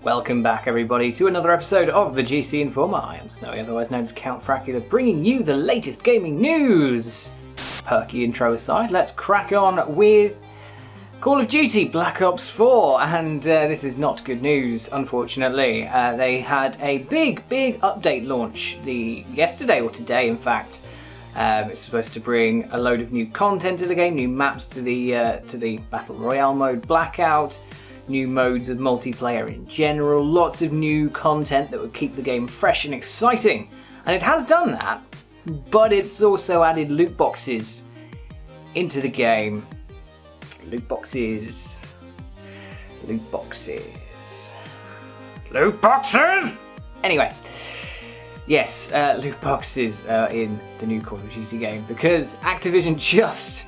Welcome back, everybody, to another episode of the GC Informer. I am Snowy, otherwise known as Count Fracula, bringing you the latest gaming news. Perky intro aside, let's crack on with Call of Duty Black Ops 4, and this is not good news, unfortunately. They had a big update launch yesterday, or today, in fact. It's supposed to bring a load of new content to the game, new maps to the Battle Royale mode, Blackout, new modes of multiplayer in general, lots of new content that would keep the game fresh and exciting. And it has done that, but it's also added loot boxes into the game. Loot boxes. Loot boxes. Loot boxes! Anyway, yes, loot boxes in the new Call of Duty game, because Activision just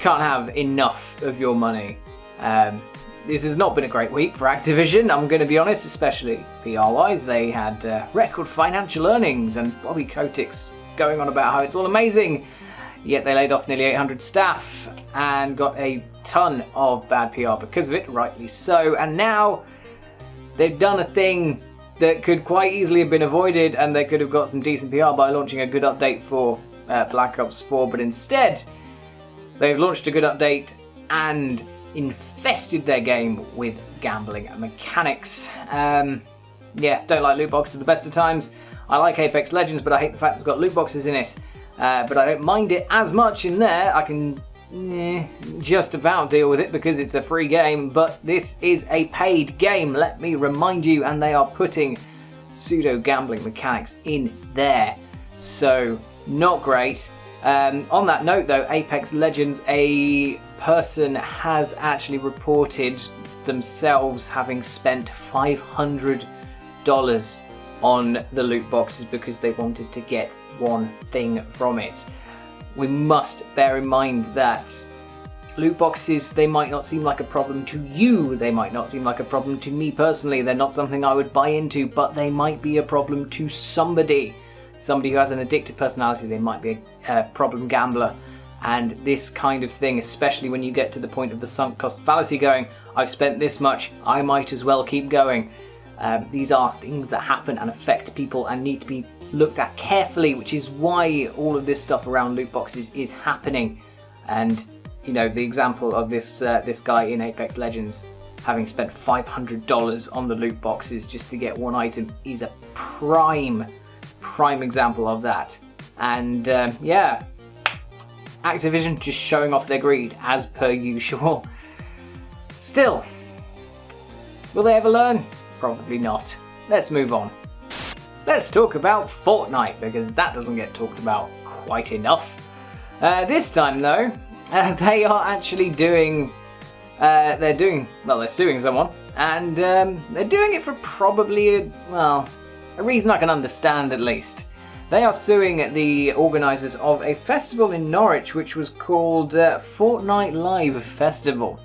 can't have enough of your money. This has not been a great week for Activision, I'm going to be honest, especially PR-wise. They had record financial earnings, and Bobby Kotick's going on about how it's all amazing, yet they laid off nearly 800 staff and got a ton of bad PR because of it, rightly so. And now they've done a thing that could quite easily have been avoided, and they could have got some decent PR by launching a good update for Black Ops 4, but instead they've launched a good update and infested their game with gambling mechanics. Yeah, don't like loot boxes at the best of times. I like Apex Legends, but I hate the fact it's got loot boxes in it. But I don't mind it as much in there. I can just about deal with it because it's a free game, but this is a paid game, let me remind you, and they are putting pseudo gambling mechanics in there. So, not great. On that note though, Apex Legends, a person has actually reported themselves having spent $500 on the loot boxes because they wanted to get one thing from it. We must bear in mind that loot boxes, they might not seem like a problem to you, they might not seem like a problem to me personally, they're not something I would buy into, but they might be a problem to somebody. Somebody who has an addictive personality, they might be a problem gambler. And this kind of thing, especially when you get to the point of the sunk cost fallacy going, I've spent this much, I might as well keep going. These are things that happen and affect people and need to be looked at carefully, which is why all of this stuff around loot boxes is happening. And, you know, the example of this guy in Apex Legends having spent $500 on the loot boxes just to get one item is a prime example of that. And yeah, Activision just showing off their greed as per usual. Still, will they ever learn? Probably not. Let's move on. Let's talk about Fortnite, because that doesn't get talked about quite enough. This time though, they are actually doing, they're suing someone, and they're doing it for probably a reason I can understand at least. They are suing the organisers of a festival in Norwich which was called Fortnite Live Festival.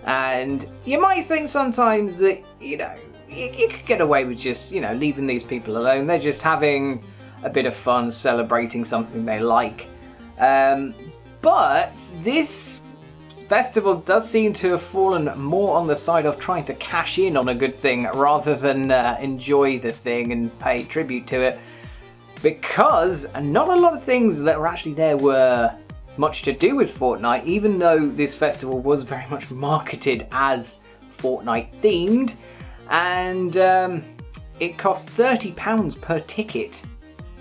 And you might think sometimes that, you know, you could get away with just, you know, leaving these people alone. They're just having a bit of fun, celebrating something they like. But this festival does seem to have fallen more on the side of trying to cash in on a good thing rather than enjoy the thing and pay tribute to it. Because not a lot of things that were actually there were much to do with Fortnite, even though this festival was very much marketed as Fortnite themed. And it cost £30 per ticket,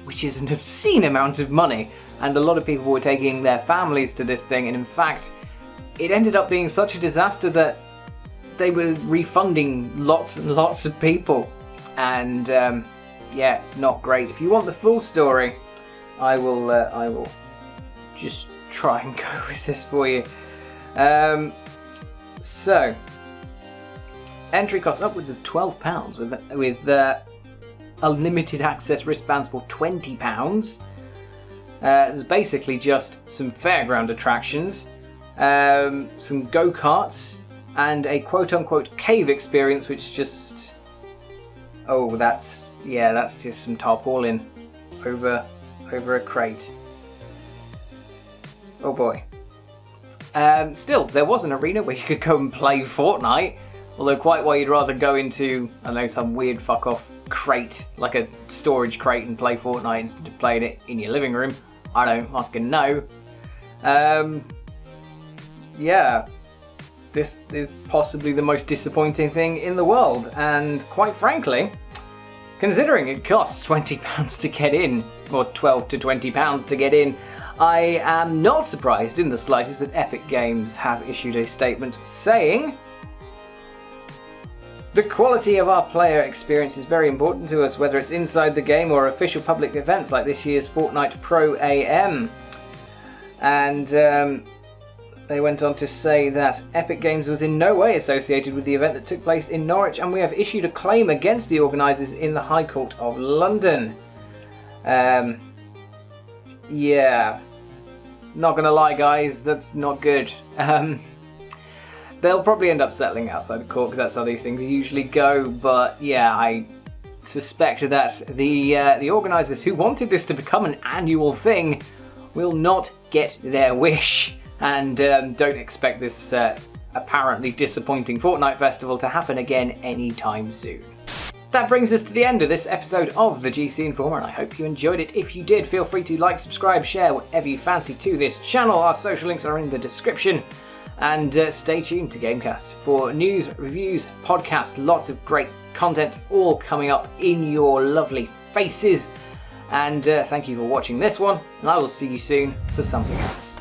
which is an obscene amount of money. And a lot of people were taking their families to this thing, and in fact, it ended up being such a disaster that they were refunding lots and lots of people. And yeah, it's not great. If you want the full story, I will just try and go with this for you. So, entry costs upwards of £12 with unlimited access wristbands for £20. There's basically just some fairground attractions, some go-karts, and a quote-unquote cave experience, which just... oh, that's just some tarpaulin over a crate. Oh boy. Still, there was an arena where you could go and play Fortnite, Although quite why you'd rather go into, I don't know, some weird fuck off crate, like a storage crate, and play Fortnite instead of playing it in your living room, I don't fucking know. Yeah, this is possibly the most disappointing thing in the world, and quite frankly, considering it costs £20 to get in, or £12 to £20 to get in, I am not surprised in the slightest that Epic Games have issued a statement saying, "The quality of our player experience is very important to us, whether it's inside the game or official public events like this year's Fortnite Pro AM." And they went on to say that Epic Games was in no way associated with the event that took place in Norwich, and we have issued a claim against the organisers in the High Court of London. Yeah, not gonna lie guys, that's not good. They'll probably end up settling outside the court because that's how these things usually go, but yeah, I suspect that the organisers who wanted this to become an annual thing will not get their wish, and don't expect this apparently disappointing Fortnite festival to happen again anytime soon. That brings us to the end of this episode of the GC Informer, and I hope you enjoyed it. If you did, feel free to like, subscribe, share, whatever you fancy to this channel. Our social links are in the description. And stay tuned to GameCast for news, reviews, podcasts, lots of great content all coming up in your lovely faces. And thank you for watching this one, and I will see you soon for something else.